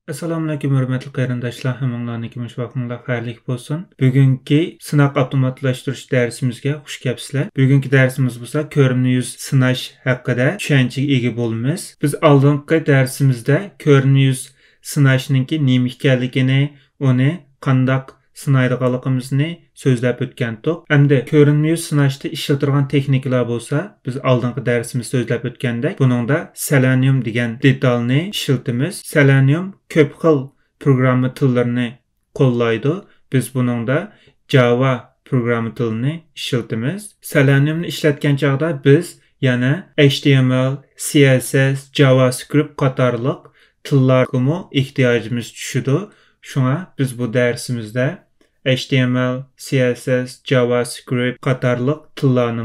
Assalamualaikum hörmətli qarindaşlar, hamılarınki müş vaxtınızda xeyirlik bolsun. Bugünkü sınaq avtomatlaşdırış dərsimizə xoş gəlibsizlər. Bugünkü dərsimiz bolsa görünmə yüz sınaş haqqında düşənçəyə ega bolmamız. Biz aldınqı dərsimizdə görünmə yüz sınaşınınki nima ekanligini, onu qandaq sınaydiganligimizni so'zlab o'tgandik. Endi ko'rinma yuz sinashda ishlatilgan texnikalar bo'lsa, biz oldingi darsimizda so'zlab o'tgandek, buningda Selenium degan detalni ishlatamiz. Selenium ko'p xil programma tillarini qo'llaydi. Biz buningda Java programma tilini ishlatamiz. Seleniumni ishlatgan chog'da biz yana HTML, CSS, JavaScript qatorliq tillarga ehtiyojimiz tushadi. Shunga biz bu darsimizda HTML, CSS, JavaScript qatorliq tillarni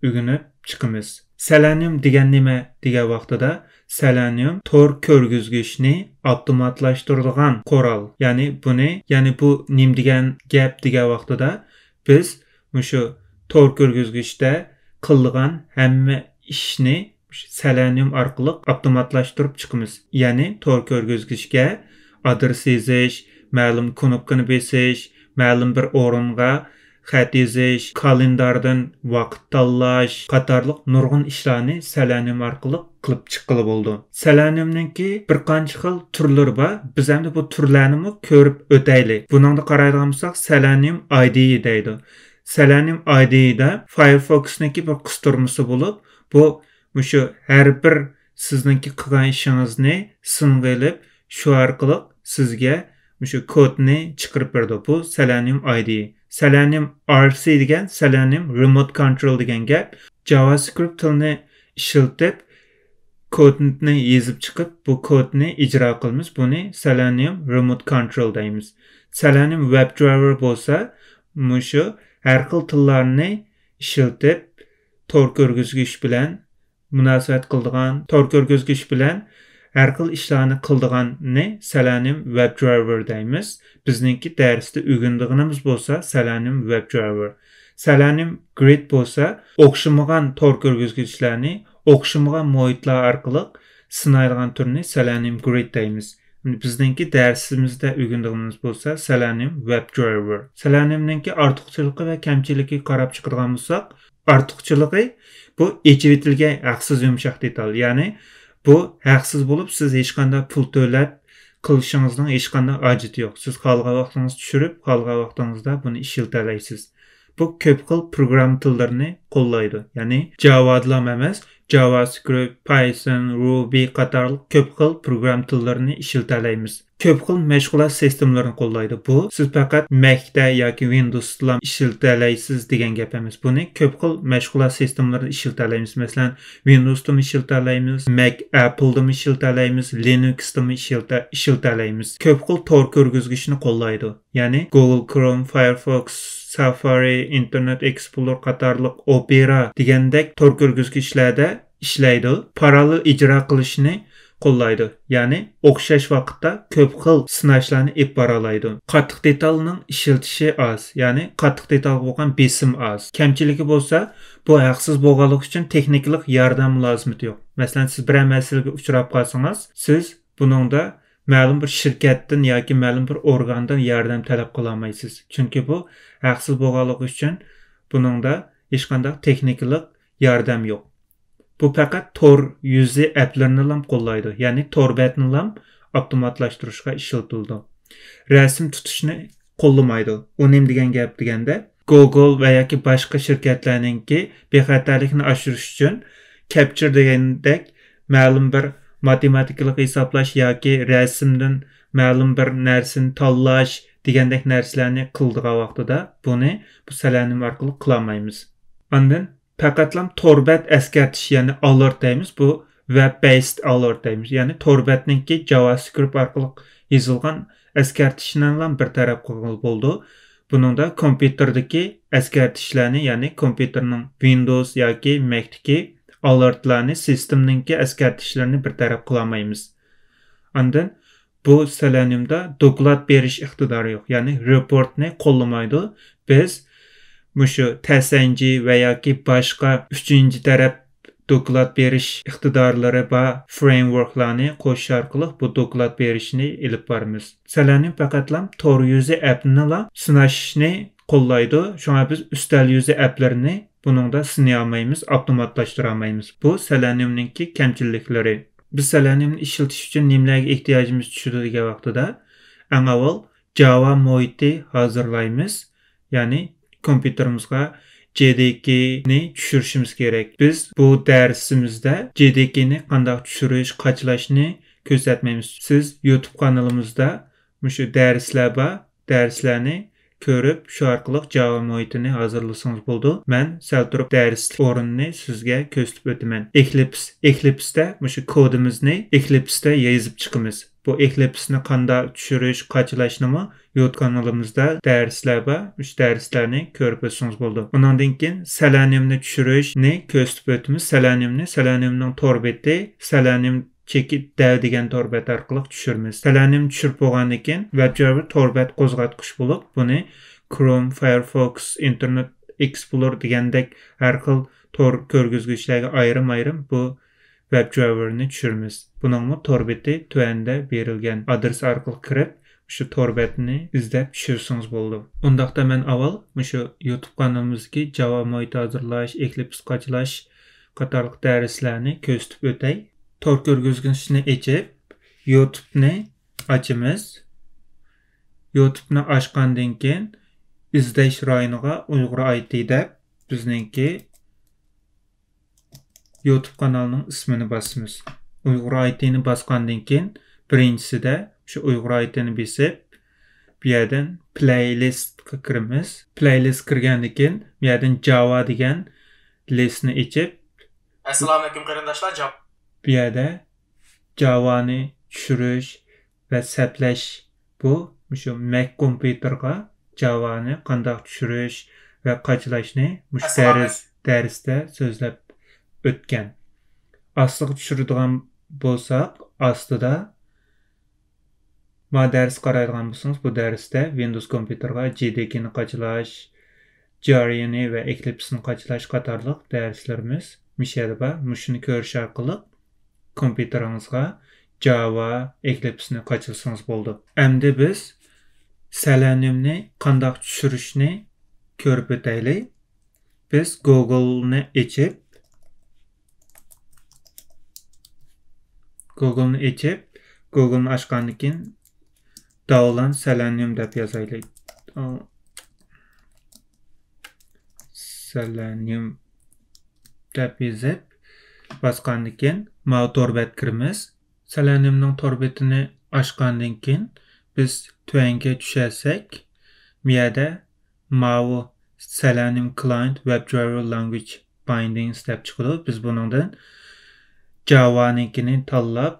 o'rganib chiqamiz. Selenium degan nima degan vaqtida Selenium tor ko'rgazgichni avtomatlashtiradigan qoral. Ya'ni bu nim degan gap degan vaqtida biz shu tor ko'rgazgichda qilgan hamma ishni Selenium orqali avtomatlashtirib chiqamiz. Ya'ni tor ko'rgazgichga adres yazish, ma'lum knopkani bosish, ma'lum bir o'ringa xat yozish, kalendardan vaqt tanlash qatorliq nurg'un ishlarni Selenium orqali qilib chiqqili bo'ldi. Seleniumningki bir qancha xil turlari bor. Biz endi bu turlarni ko'rib o'taylik. Buningda qaraydigan bo'lsak, Selenium IDE deydi. Selenium IDE'da Firefox'ningki bir qistirmasi bo'lib, bu shu har bir sizningki qilgan ishingizni sing'ilib, shu orqali sizga shu kodni chiqarib berdi. Bu Selenium IDE. Selenium RC degan Selenium Remote Control degan gap. JavaScript tilini ishlatib kodni yozib chiqib, bu kodni ijro qilamiz. Buni Selenium Remote Control deymiz. Selenium WebDriver bo'lsa, shu har xil tillarni ishlatib tor ko'rgazgich bilan munosabat qiladigan, tor ko'rgazgich bilan har xil ishlarni qildiganni Selenium WebDriver deymiz. Bizningki darsda o'rganganimiz bo'lsa Selenium WebDriver. Selenium Grid bo'lsa, o'xshamagan tor ko'rgazgichlarni o'xshamagan muhitlar orqali sinaydigan turni Selenium Grid deymiz. Bizningki darsimizda o'rganganimiz bo'lsa Selenium WebDriver. Seleniumningki ortiqchiligi va kamchiligiga qarab chiqadigan bo'lsak, ortiqchiligi bu echib etilgan haqsiz yumshoq detal. Ya'ni bu haqsiz bo'lib, siz hech qanday pul to'lab qilishingizning hech qanday hojati yo'q. Siz qolgan vaqtingizni tushirib, qolgan vaqtingizda buni ishlatalaysiz. Bu ko'p xil program tillarini qo'llaydi. Ya'ni Java emas, JavaScript, Python, Ruby qatorli ko'p xil program tillarini ishlatalaymiz. Ko'p xil mashg'ulot sistemlarini qo'llaydi. Bu siz faqat Mac'da yoki Windows'da ishlatalaysiz degan gap emas. Buni ko'p xil mashg'ulot sistemlarini ishlatalaymiz. Masalan, Windows'da ishlatalaymiz, Mac, Apple'da ishlatalaymiz, Linux'da ishlatalaymiz. Ko'p xil tor ko'rgazgichni qo'llaydi. Ya'ni Google Chrome, Firefox, Safari, Internet Explorer qatorliq Opera degandek tor ko'rgazgichlarda ishlaydi. Parallel ijro qilishni qo'llaydi. Ya'ni o'xshash vaqtda ko'p xil sinashlarni olib bora oladi. Qattiq detalning ishlatishi oz, ya'ni qattiq detal bo'lgan besim oz. Kamchiligi bo'lsa, bu haqsiz bo'lganligi uchun texniklik yordam lozimati yo'q. Masalan, siz bir masalaga uchrab qolsangiz, siz buningda ma'lum bir shirkatdan yoki ma'lum bir organdan yordam talab qila olmaysiz. Chunki bu haqsiz bo'lganligi uchun buningda hech qanday texniklik yordam yo'q. Bu faqat tor yuzi app'larini ham qo'llaydi. Ya'ni tor betni ham avtomatlashtirishga ishlatildi. Rasm tutishni qo'llamaydi. U nima degan gap deganda, Google va yoki boshqa shirkatlarningki bexatarlikni oshirish uchun capture degandek ma'lum bir matematikalik hisoblash yoki rasmdan ma'lum bir narsani tanlash degandek narsalarni qildigan vaqtida buni bu Selenium orqali qila olmaymiz. Ondan faqatlam torbat eskartish, ya'ni alert deymiz. Bu web based alert deymiz. Ya'ni torbatningki JavaScript orqali yozilgan eskartishdan ham bir taraf qo'yilgan bo'ldi. Buningda kompyuterdagi eskartishlarni, ya'ni kompyuterning Windows yoki Mac'dagi alertlarni, sistemningki eskartishlarini bir taraf qila olmaymiz. Ondan bu Seleniumda doklad berish iqtidori yo'q. Ya'ni reportni qo'llamaydi. Biz shu tasanji va yoki boshqa uchinchi taraf doklad beriş iqtidorlari va frameworklarni qo'shish orqali bu doklad berishni ilib boramiz. Selenium faqatlam tor yuzi app'ni sinashni qo'llaydi. Shunga biz ustal yuzi app'larini buningda sinay olmaymiz, avtomatlashtira olmaymiz. Bu Selenium'ninki kamchiliklari. Biz Selenium'ni ishlatish uchun nimalarga ehtiyojimiz tushadi degan vaqtida eng avval Java muhiti hazırlaymiz. Yani kompüterimizga JDK'ni tushirishimiz kerak. Biz bu dersimizde JDK'ni qanday tushirish, qachlashni ko'rsatmaymiz. Siz YouTube kanalimizda shu darslar bor, darslarni ko'rib, shu orqali Java muhitini hazırlasangiz bo'ldi. Men sal turib dars o'rinini sizga ko'rsatib o'taman. Eclipse'da shu kodimizni Eclipse'da yozib chiqamiz. Bu Eclipse'ni qanday tushirish, qachlashni YouTube kanalimizda darslar bor. Shu darslarni ko'rib o'tsangiz bo'ldi. Undan keyin Seleniumni tushirishni ko'rsatib o'tamiz. Seleniumning tor beti, Selenium chekit dev degan torbat orqali tushiramiz. Selenium tushirib bo'lgandan keyin WebDriver torbat qo'zg'atqich bo'lib, buni Chrome, Firefox, Internet Explorer degandek har xil tor ko'rgazgichlarga ayrim bu WebDriver'ni tushiramiz. Buning torbeti tuanda berilgan adres orqali kirib, shu torbatni izlab tushirsangiz bo'ldi. Undaqda men avval shu YouTube kanalimizga Java muhiti hazırlash, Eclipse qachlash qatorliq darslarni ko'rsatib o'tay. Tor ko'rgazgichni ochib, YouTube'ni ochamiz. YouTube'ni ochgandan keyin izlash rayoniga Uyg'ur IT deb bizningki YouTube kanalining ismini bosamiz. Uyg'ur IT'ni bosgandan keyin birinchisida shu Uyg'ur IT'ni besib, bu yerdan playlistga kiramiz. Playlist kirgandan keyin bu yerdan Java degan listni ochib, Assalomu alaykum qarindoshlar. Bu yerda Java'ni tushirish va saplash bu shu Mac kompyuterga Java'ni qanday tushirish va qachlashni darsda so'zlab o'tgan. Asliga tushiradigan bo'lsak, ostida ma dars qaraydigan bo'lsangiz, bu darsda Windows kompyuterga JDK'ni qachlash, Jari'ni va Eclipse'ni qachlash qatorliq darslarimiz mishada bor. Mushuni ko'rish orqali kompüteringizga Java, Eclipse'ni qachlasangiz bo'ldi. Endi biz Seleniumni qanday tushirishni ko'rib o'taylik. Biz Google'ni ochib, Google'ni ochgandan keyin download Selenium deb yozaylik. Selenium deb yozib bosgandan keyin mau torbat kiramiz. Seleniumning torbetini ochgandan keyin biz tuanga tushasak, bu yerda mau Selenium Client WebDriver Language Bindings deb chiqadi. Biz buningdan Java'ninkini tanlab,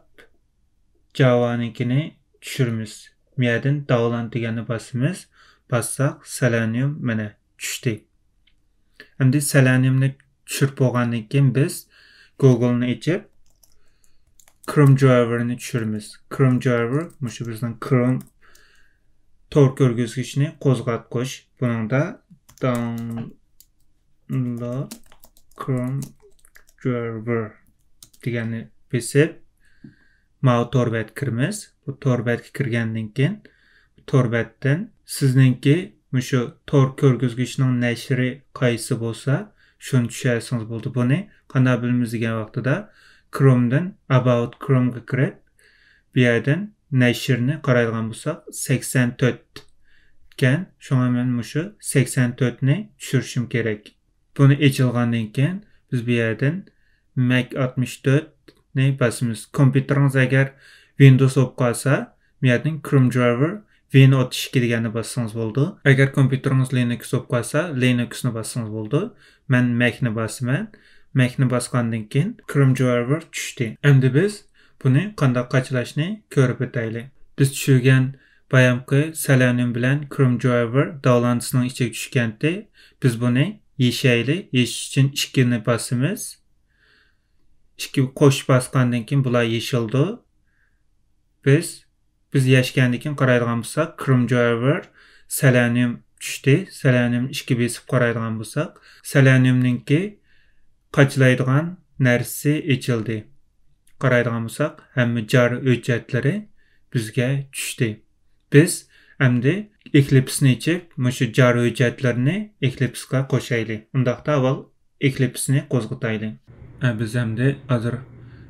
Java'ninkini tushiramiz. Bu yerdan download deganni bosamiz. Bossak Selenium mana tushdi. Endi Seleniumni tushirib bo'lgandan keyin biz Google'ni ochib, Chrome driver'ni tushiramiz. Chrome driver, mushu bizning Chrome tor ko'rgazgichni qo'zg'atqich. Buningda download Chrome driver deganni besib, mau torbat kiramiz. Bu torbatga kirgandan keyin torbatdan sizningki mushu tor ko'rgazgichning nashri qaysi bo'lsa, shuni tushirsangiz bo'ldi. Buni qanday bilamiz degan vaqtida Chrome'dan About Chrome'ga kirib, bu yerdan nashrni qaraydigan bo'lsak 84 ekan. Shunga men mushu 84 ni tushirishim kerak. Buni ochilgandan keyin biz bu yerdan Mac 64 ni bosamiz. Kompyuteringiz agar Windows bo'lib qolsa, bu yerdan Chrome driver Win32 deganni bossangiz bo'ldi. Agar kompyuteringiz Linux bo'lib qolsa, Linuxni bossangiz bo'ldi. Men Macni bosaman. Macni bosgandan keyin Chrome driver tushdi. Endi biz buni qanday qachlashni ko'rib o'taylik. Biz tushirgan bayamqi Selenium bilan Chrome driver downloadsning ichiga tushganda, biz buni yeshaylik. Yeshish uchun 2 ni bosamiz. 2 qo'shib bosgandan keyin bular yeshildi. Biz yashgandan keyin qaraydigan bo'lsak, Chrome driver Selenium tushdi. Selenium 2 besib qaraydigan bo'lsak, Seleniumninki qachlaydigan narsa açıldı. Qaraydigan bolsaq, hamma jar hujjatlari bizga tushdi. Biz endi Eclipse'ni açıp, mushu jar hujjatlarini Eclipse'ga qo'shaylik. Undaqda avval Eclipse'ni qo'zg'ataylik. Biz endi hozir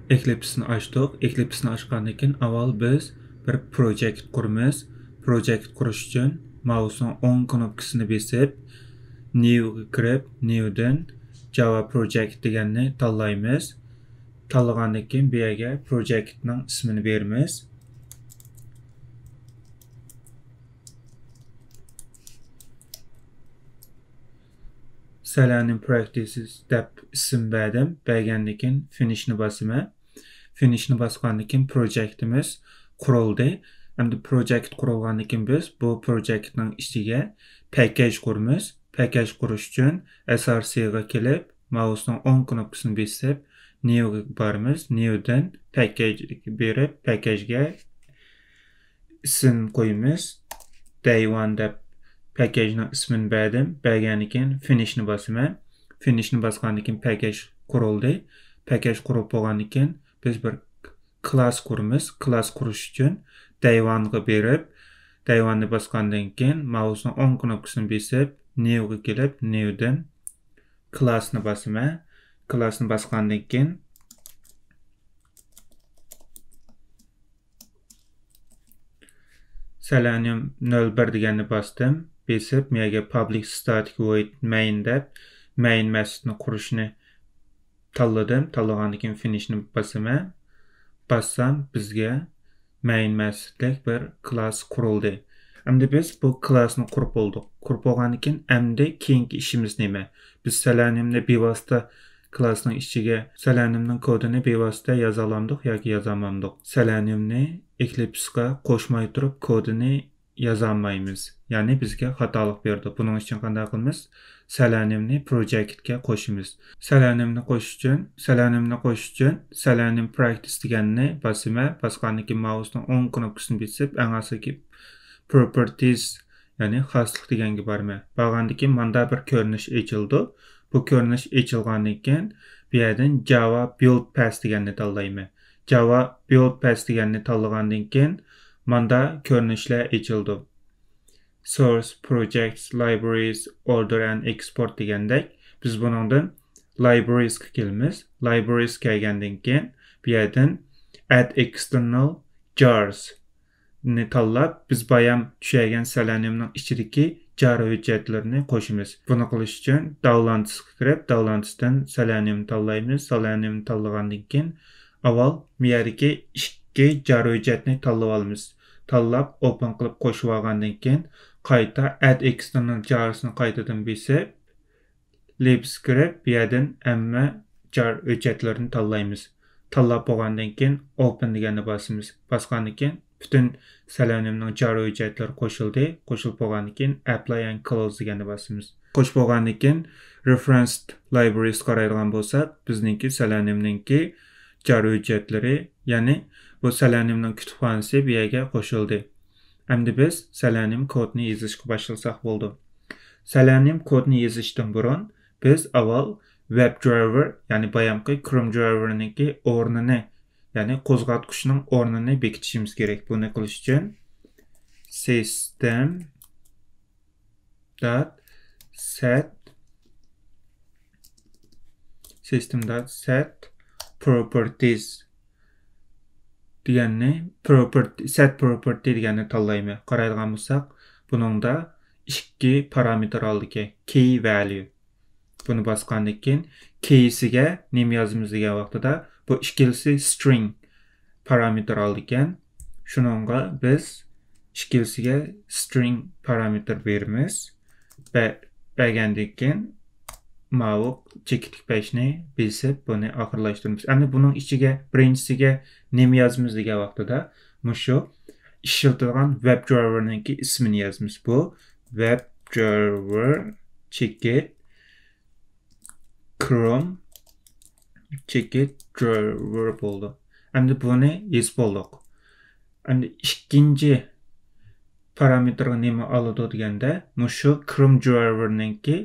Eclipse'ni açdıq. Eclipse'ni açqandan keyin avval biz bir project quramiz. Project qurish uchun mouse'ning o'ng knopkasini bosib, New'ga kirib, New'dan Java Project deganni tanlaymiz. Tanlagandan keyin bu yerga projectning ismini beramiz. Selenium Practices deb ism berdim. Bergandan keyin finishni bosaman. Finishni bosgandan keyin projectimiz qurildi. Endi project qurilgandan keyin biz bu projectning ichiga package quramiz. Package qurish uchun srcga kelib, mouse'ning o'ng knopkasini bosib, New'ga boramiz. New'dan package berib, packagega ism qo'yamiz. Day 1 deb packagening ismini berdim. Bergandan keyin finishni bosaman. Finishni bosgandan keyin package qurildi. Package qurib bo'lgandan keyin biz bir class quramiz. Class qurish uchun day 1 ga berib, day 1ni bosgandan keyin mouse'ning o'ng knopkasini bosib, New'ga kelib, New'dan classni bosaman. Classni bosgandan keyin Selenium 01 deganni bosdim. Besib, mega public static void main deb main methodni qurishni tanladim. Tanlagandan keyin finishni bosaman. Bassam bizga main methodlik bir class qurildi. Endi biz bu classni qurib bo'ldik. Qurib bo'lgandan keyin endi keyingi ishimiz nima? Biz Seleniumni bevosita classning ichiga Seleniumning kodini bevosita yoza olamiz yoki yoza olmaymiz. Seleniumni Eclipse'ga qo'shmay turib kodini yoza olmaymiz. Ya'ni bizga xatolik berdi. Buning uchun qanday qilamiz? Seleniumni projectga qo'shamiz. Seleniumni qo'shish uchun Selenium Practice deganni bosaman. Bosgandan keyin mouse'ning o'ng knopkasini bosib, eng asosiy properties, ya'ni xoslik deganga borman. Borgandan keyin menda bir ko'rinish ochildi. Bu ko'rinish ochilgandan keyin bu yerdan Java Build Path deganni tanlayman. Java Build Path deganni tanlagandan keyin menda ko'rinishlar ochildi. Source, Projects, Libraries, Order and Export degandek biz buningdan Librariesga kelamiz. Libraries kelgandan keyin bu yerdan Add External Jars ni tanlab biz bayam tushirgan Seleniumning ichidagi jar hujjatlarini qo'shamiz. Buni qilish uchun Downloadsga kirib, Downloadsdan Selenium tanlaymiz. Selenium tanlagandan keyin avval bu yerdagi ikki jar hujjatni tanlab olamiz. Tanlab open qilib qo'shib olgandan keyin qayta Add External Jars'ni qaytadan bosib, libs kirib, bu yerdan hamma jar hujjatlarini tanlaymiz. Tanlab bo'lgandan keyin open deganni bosamiz. Bosgandan keyin bütün Seleniumning jar hujjatlari qo'shildi. Qo'shilib bo'lgandan keyin apply and close deganni bosamiz. Qo'shib bo'lgandan keyin referenced libraries qaraydigan bo'lsak, bizningki Seleniumningki jar hujjatlari, ya'ni bu Seleniumning kutubxonasi bu yerga qo'shildi. Endi biz Selenium kodni yozishga boshlasak bo'ldi. Selenium kodni yozishdan burun biz avval WebDriver, ya'ni bayamqi Chrome driver'ninki o'rnini, ya'ni qo'zg'atqichning o'rnini bekitishimiz kerak. Buni qilish uchun system.set properties deganni set property deganni tanlayman. Qaraydigan bo'lsak, buningda ikki parametr oldiki, key value. Buni bosgandan keyin keysiga nima yozamiz degan vaqtida bu ikkilisi string parametr oldi ekan. Shuningga biz ikkilisiga string parametr beramiz. Bergandan keyin ma'lum chekitlik peshni besib buni oxirlashtiramiz. Endi buning ichiga birinchisiga nima yozamiz degan vaqtida mushu ishlatilgan WebDriver'ninki ismini yozamiz. Bu WebDriver chekit Chrome chekit driver bo'ldi. Endi buni yozib bo'ldik. Endi ikkinchi parametrga nima oladi deganda, mushu Chrome driver'ninki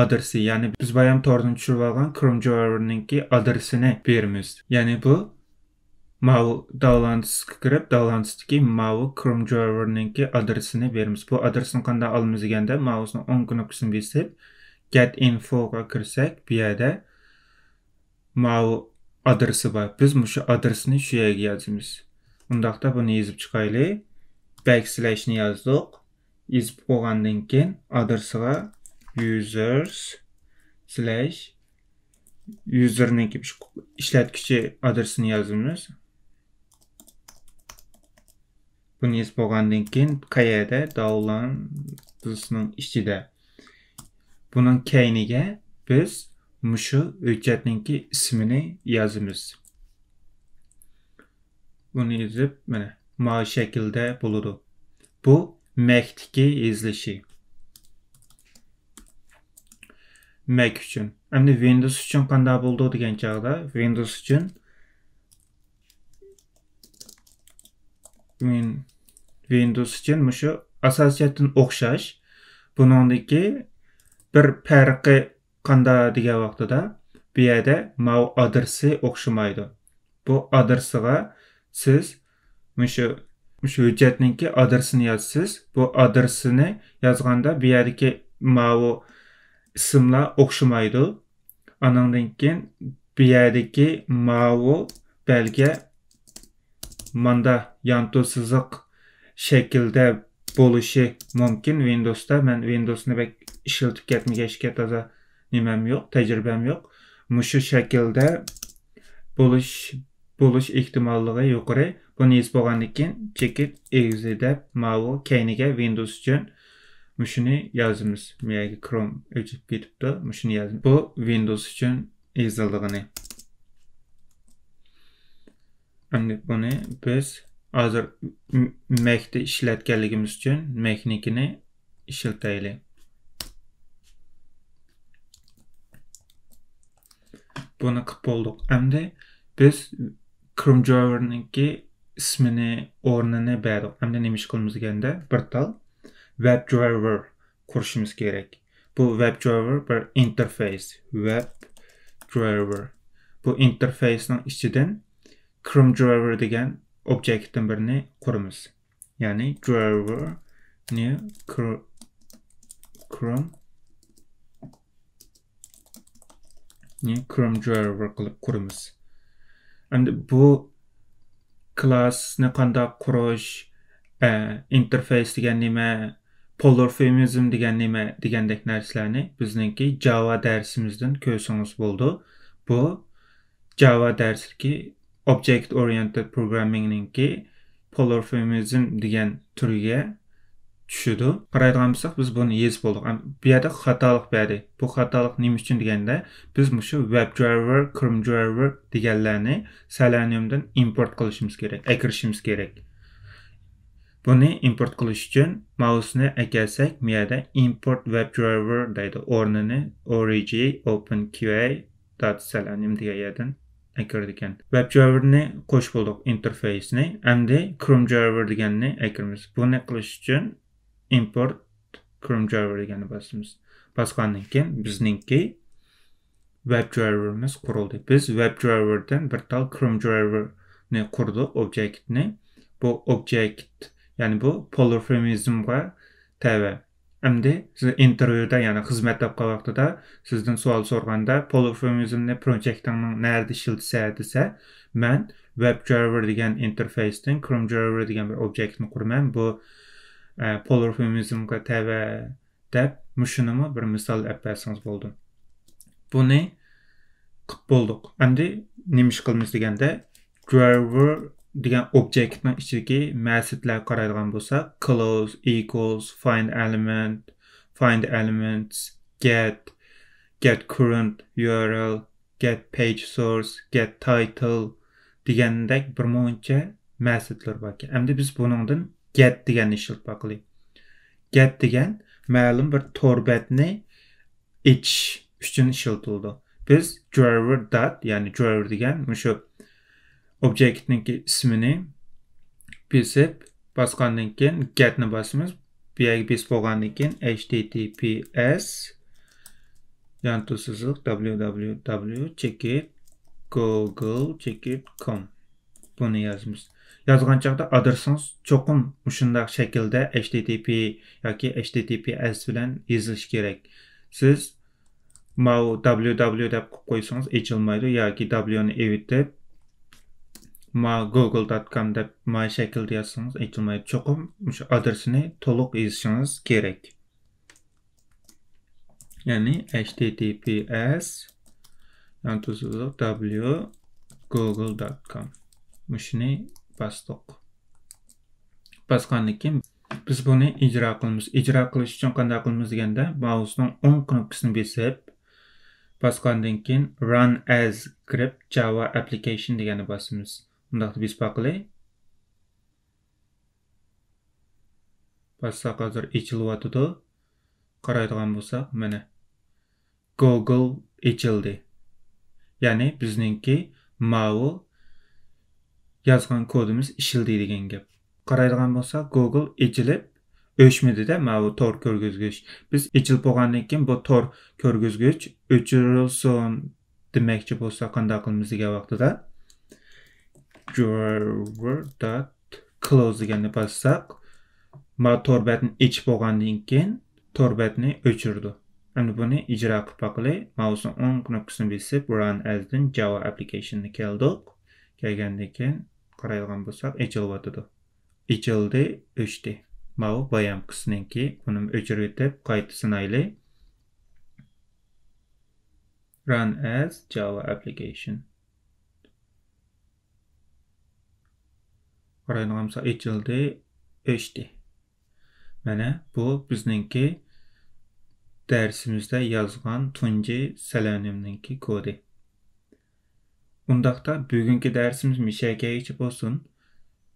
adresi, yani biz bayam tordan tushirib olgan Chrome Driver'ninki adresini berimiz. Yani bu Mavu davlantıska kirib, davlantısdaki Mavu Chrome Driver'ninki adresini berimiz. Bu adresini qanday alamiz deganda, mouse'ning o'ng knopkasini besib, Get Info'ga kirsak, bu yerda Mavu adresi var. Biz şu adresini şu yerga yazamiz. Undaqda buni yozib chiqaylik. Backslash'ni yazdik. Yozib olgandan keyin adresiga user'ninki ishlatuvchi adresini yozamiz. Buni yozib olgandan keyin qayerda davlantısining ichida. Bunun keyniga biz mushu hujjatninki ismini yazamiz. Bunu yozib, mana bu shaklda bo'ladi. Bu Mac'dagi yozilishi. Mac uchun. Endi Windows uchun qanday bo'ldi degan chog'da, Windows uchun mushu asosiyatdan o'xshash. Buningdagi bir farqi qanday degan vaqtida, bu yerda mau adresi o'xshamaydi. Bu adresiga siz mushu hujjatninki adresini yozasiz. Bu adresini yozganda bu yerdagi mau ismlar o'xshamaydi. Anandan keyin bu yerdagi mau belge manda yanto siziq shaklda bo'lishi mumkin. Windowsda men Windowsni bek ishlatib ketmagachga toza nimam yo'q, tajribam yo'q. Mushu shaklda bo'lish ehtimolligi yuqori. Buni yozib bo'lgandan keyin check exit deb mau keyniga Windows uchun mushuni yozamiz. Menga Chrome o'chib ketibdi. Mushuni yozamiz. Bu Windows uchun yozildigini. Endi buni biz hozir Mac'da ishlatganligimiz uchun Mac'nikini ishlataylik. Buni qilib bo'ldik. Endi biz Chrome Driver'ninki ismini, o'rnini berdik. Endi nima ish qilamiz deganda, bir tal web driver qurishimiz kerak. Bu web driver bir interface, web driver. Bu interfacening ichidan Chrome Driver degan objektdan birini quramiz. Ya'ni driver new Chrome Driver qilib quramiz. Endi bu classni qanday qurish, interface degan nima, polymorphism degan nima degandek narsalarni bizningki Java darsimizdan ko'rsangiz bo'ldi. Bu Java darsidagi Object Oriented Programming'ninki polymorphism degan turiga tushadi. Qaraydigan bo'lsak, biz buni yozib bo'ldik. Bu yerda xatolik berdi. Bu xatolik nima uchun deganda, biz mushu web driver, Chrome driver deganlarni Seleniumdan import qilishimiz kerak, akirishimiz kerak. Buni import qilish uchun mouse'ni akalsak, bu yerda import web driver deydi. O'rnini org/openqa.selenium degan yerdan akirdik ekan. Web driverni qo'shib bo'ldik, interface'ni. Endi Chrome driver deganni akiramiz. Buni qilish uchun import Chrome driver deganni bosamiz. Bosgandan keyin bizningki web driverimiz qurildi. Biz web driverdan bir tal Chrome driverni qurdik, objektni. Bu objekt, ya'ni bu polymorphismga tabi. Endi siz intervyuda, ya'ni xizmat topgan vaqtida sizdan savol so'raganda polymorphismni projectning nerede ishlatsa desa, men web driver degan interface'dan Chrome driver degan bir objektni quraman. Bu polymorphismga tabi deb mushunimi bir misol olib bersangiz bo'ldi. Buni qilib bo'ldik. Endi nima ish qilamiz deganda, driver degan objektning ichidagi metodlarga qaraydigan bo'lsak, close, equals, find elements, get current URL, get page source, get title degandek bir muncha metodlar bor. Endi biz buningdan get deganni ishlatib boqaylik. Get degan ma'lum bir torbatni ichish uchun ishlatildi. Biz driver dot, ya'ni driver degan mushu objektninki ismini besib bosgandan keyin getni bosamiz. Bu yerga besib bo'lgandan keyin https Yan sızıq www.checkit.google.com bunu yazmış. Yazğan çağda adresiniz çoxum muşundaq şəkildə HTTP yoki HTTPS bilan yazılış kerak. Siz mau www deb qo'ysangiz ochilmaydi yoki w ni evitib google.com deb şəkildə yazsangiz ochilmaydi. Çoxum shu adresini to'liq yozishingiz kerak. Yani https google.com Muşuni bastık. Basqandan keyin biz bunu icra qilamiz. Icra qilish uchun qanday qilamiz deganda, mousening o'ng knopkasini bosib, basqandan keyin run as script Java application degani bosamiz. Bundaqda biz baqilay. Bassaq hozir ichilyotidi. Qaraydigan bo'lsak, mana Google ochildi. Ya'ni bizningki mau yazgan kodumuz ishildi degan gap. Qaraydigan bo'lsak, Google ochilib o'chmadi-da, mau tor ko'rgazgich. Biz ochilib bo'lgandan keyin bu tor ko'rgazgich o'chirilsin demoqchi bo'lsa qanday qilamiz degan vaqtida drawer.close deganni bassaq, mau tor betni ochib bo'lgandan keyin tor betni o'chirdi. Endi buni ijro qilib baqilay. Mouse'ning o'ng knopkasini bosib run as'dan Java application'ni keldik. Kelgandan keyin qaraydigan bo'lsak, ochilyotdi. Ochildi, o'chdi. Mau bayam qisminki buni o'chirib o'tib qayta sinayli. Run as Java application. Qaraydigan bo'lsak, ochildi, o'chdi. Mana bu bizningki dersimizde yazgan tunji selenium'ninki kodi. Undaqda bugünkü dersimiz mishaka geçip olsun.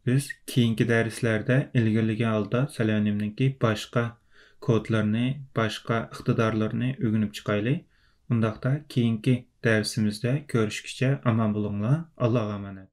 Biz keyinki derslerde ilgili halda selenium'ninki başka kodlarını, başka iqtidarlarını öğrenip çıkaylı. Undaqda keyinki dersimizde görüşkice aman bulunla. Allah'a emanet.